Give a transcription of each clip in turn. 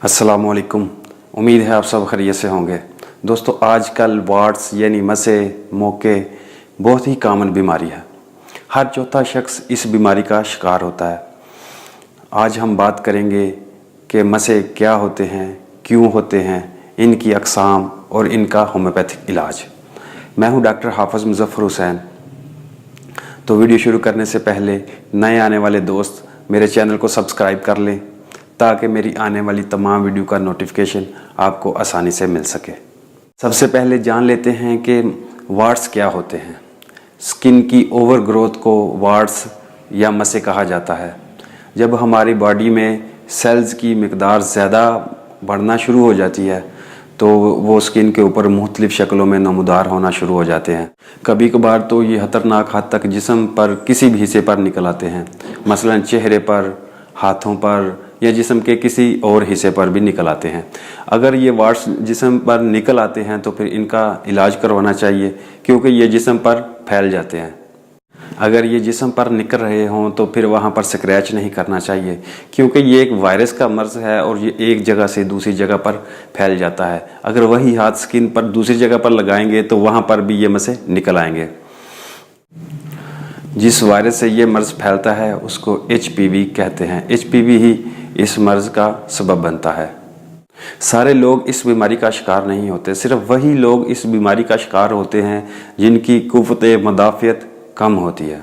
अस्सलाम वालेकुम। उम्मीद है आप सब खैरियत से होंगे। दोस्तों, आजकल वार्ड्स यानी मसे मोके बहुत ही कॉमन बीमारी है। हर चौथा शख्स इस बीमारी का शिकार होता है। आज हम बात करेंगे कि मसे क्या होते हैं, क्यों होते हैं, इनकी अक़साम और इनका होम्योपैथिक इलाज। मैं हूं डॉक्टर हाफिज़ मुज़फ़्फ़र हुसैन। तो वीडियो शुरू करने से पहले नए आने वाले दोस्त मेरे चैनल को सब्सक्राइब कर लें ताकि मेरी आने वाली तमाम वीडियो का नोटिफिकेशन आपको आसानी से मिल सके। सबसे पहले जान लेते हैं कि वार्ड्स क्या होते हैं। स्किन की ओवर ग्रोथ को वार्ड्स या मसे कहा जाता है। जब हमारी बॉडी में सेल्स की मिकदार ज़्यादा बढ़ना शुरू हो जाती है तो वो स्किन के ऊपर मुख्तलिफ़ शक्लों में नमूदार होना शुरू हो जाते हैं। कभी कभार तो ये ख़तरनाक हद तक जिस्म पर किसी भी हिस्से पर निकल आते हैं, मसलन चेहरे पर, हाथों पर या जिस्म के किसी और हिस्से पर भी निकल आते हैं। अगर ये वार्ड्स जिस्म पर निकल आते हैं तो फिर इनका इलाज करवाना चाहिए क्योंकि ये जिस्म पर फैल जाते हैं। अगर ये जिस्म पर निकल रहे हों तो फिर वहाँ पर स्क्रैच नहीं करना चाहिए क्योंकि ये एक वायरस का मर्ज़ है और ये एक जगह से दूसरी जगह पर फैल जाता है। अगर वही हाथ स्किन पर दूसरी जगह पर लगाएंगे तो वहाँ पर भी ये मसे निकल आएंगे। जिस वायरस से ये मर्ज़ फैलता है उसको HPV कहते हैं। HPV ही इस मर्ज़ का सबब बनता है। सारे लोग इस बीमारी का शिकार नहीं होते, सिर्फ वही लोग इस बीमारी का शिकार होते हैं जिनकी कुव्वत मुदाफ़ियत कम होती है।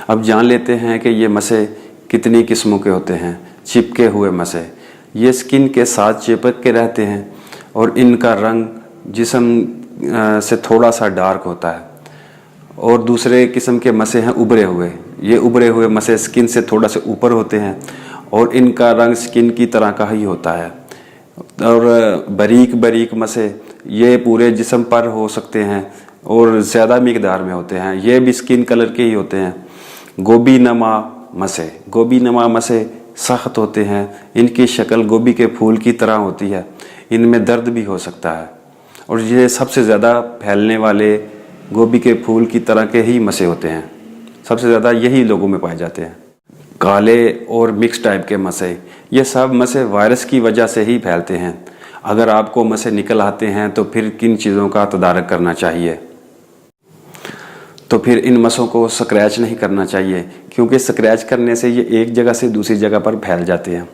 अब जान लेते हैं कि ये मसे कितनी किस्मों के होते हैं। चिपके हुए मसे, ये स्किन के साथ चिपक के रहते हैं और इनका रंग जिस्म से थोड़ा सा डार्क होता है। और दूसरे किस्म के मसे हैं उभरे हुए। ये उभरे हुए मसे स्किन से थोड़ा से ऊपर होते हैं और इनका रंग स्किन की तरह का ही होता है। और बारीक बारीक मसे ये पूरे जिस्म पर हो सकते हैं और ज़्यादा मिकदार में होते हैं। ये भी स्किन कलर के ही होते हैं। गोभी नमा मसे, गोभी नमा मसे सख्त होते हैं। इनकी शक्ल गोभी के फूल की तरह होती है। इनमें दर्द भी हो सकता है और ये सबसे ज़्यादा फैलने वाले गोभी के फूल की तरह के ही मसे होते हैं। सबसे ज़्यादा यही लोगों में पाए जाते हैं। काले और मिक्स टाइप के मसे, ये सब मसे वायरस की वजह से ही फैलते हैं। अगर आपको मसे निकल आते हैं तो फिर किन चीज़ों का तदारक करना चाहिए? तो फिर इन मसों को स्क्रैच नहीं करना चाहिए क्योंकि स्क्रैच करने से ये एक जगह से दूसरी जगह पर फैल जाते हैं।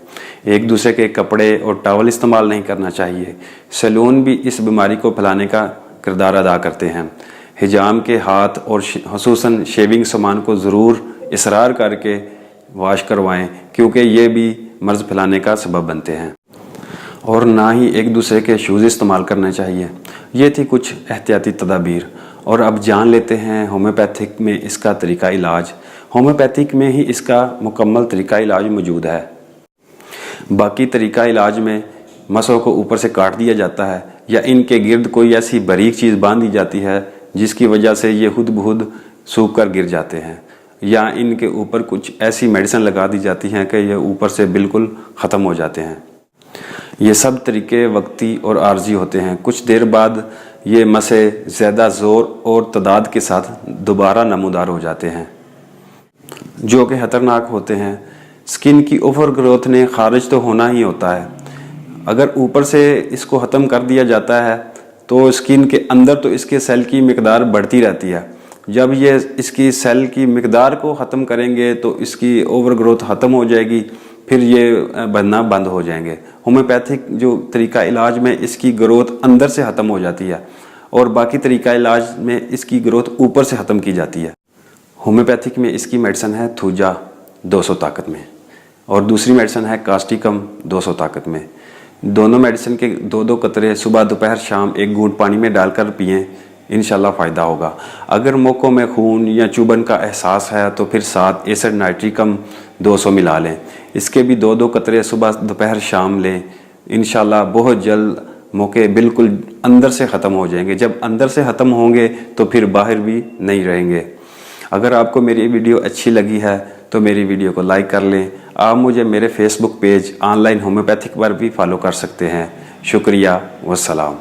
एक दूसरे के कपड़े और टॉवल इस्तेमाल नहीं करना चाहिए। सैलून भी इस बीमारी को फैलाने का किरदार अदा करते हैं। हिजाम के हाथ और खुसूसन शेविंग सामान को ज़रूर इसरार करके वाश करवाएं क्योंकि ये भी मर्ज़ फैलाने का सबब बनते हैं। और ना ही एक दूसरे के शूज़ इस्तेमाल करने चाहिए। ये थी कुछ एहतियाती तदाबीर। और अब जान लेते हैं होम्योपैथिक में इसका तरीका इलाज। होम्योपैथिक में ही इसका मुकम्मल तरीका इलाज मौजूद है। बाकी तरीका इलाज में मसों को ऊपर से काट दिया जाता है या इनके गिर्द कोई ऐसी बारीक चीज़ बांध दी जाती है जिसकी वजह से ये खुद बखुद सूख कर गिर जाते हैं, या इनके ऊपर कुछ ऐसी मेडिसिन लगा दी जाती हैं कि ये ऊपर से बिल्कुल ख़त्म हो जाते हैं। ये सब तरीके वक्ती और आर्जी होते हैं। कुछ देर बाद ये मसे ज़्यादा ज़ोर और तादाद के साथ दोबारा नमूदार हो जाते हैं जो कि ख़तरनाक होते हैं। स्किन की ओवर ग्रोथ ने खारिज तो होना ही होता है। अगर ऊपर से इसको ख़त्म कर दिया जाता है तो स्किन के अंदर तो इसके सेल की मिकदार बढ़ती रहती है। जब ये इसकी सेल की मिकदार को ख़त्म करेंगे तो इसकी ओवर ग्रोथ ख़त्म हो जाएगी, फिर ये बनना बंद हो जाएंगे। होम्योपैथिक जो तरीका इलाज में इसकी ग्रोथ अंदर से ख़त्म हो जाती है और बाकी तरीका इलाज में इसकी ग्रोथ ऊपर से ख़त्म की जाती है। होम्योपैथिक में इसकी मेडिसिन है थूजा 200 ताकत में और दूसरी मेडिसिन है कास्टिकम 200 ताकत में। दोनों मेडिसिन के 2-2 कतरे सुबह दोपहर शाम एक घूंट पानी में डालकर पिएं, इंशाल्लाह फ़ायदा होगा। अगर मोकों में खून या चुभन का एहसास है तो फिर साथ एसिड नाइट्रिकम 200 मिला लें। इसके भी 2-2 कतरे सुबह दोपहर शाम लें। इंशाल्लाह बहुत जल्द मोके बिल्कुल अंदर से ख़त्म हो जाएंगे। जब अंदर से ख़त्म होंगे तो फिर बाहर भी नहीं रहेंगे। अगर आपको मेरी वीडियो अच्छी लगी है तो मेरी वीडियो को लाइक कर लें। आप मुझे मेरे फेसबुक पेज ऑनलाइन होम्योपैथिक पर भी फॉलो कर सकते हैं। शुक्रिया, वस्सलाम।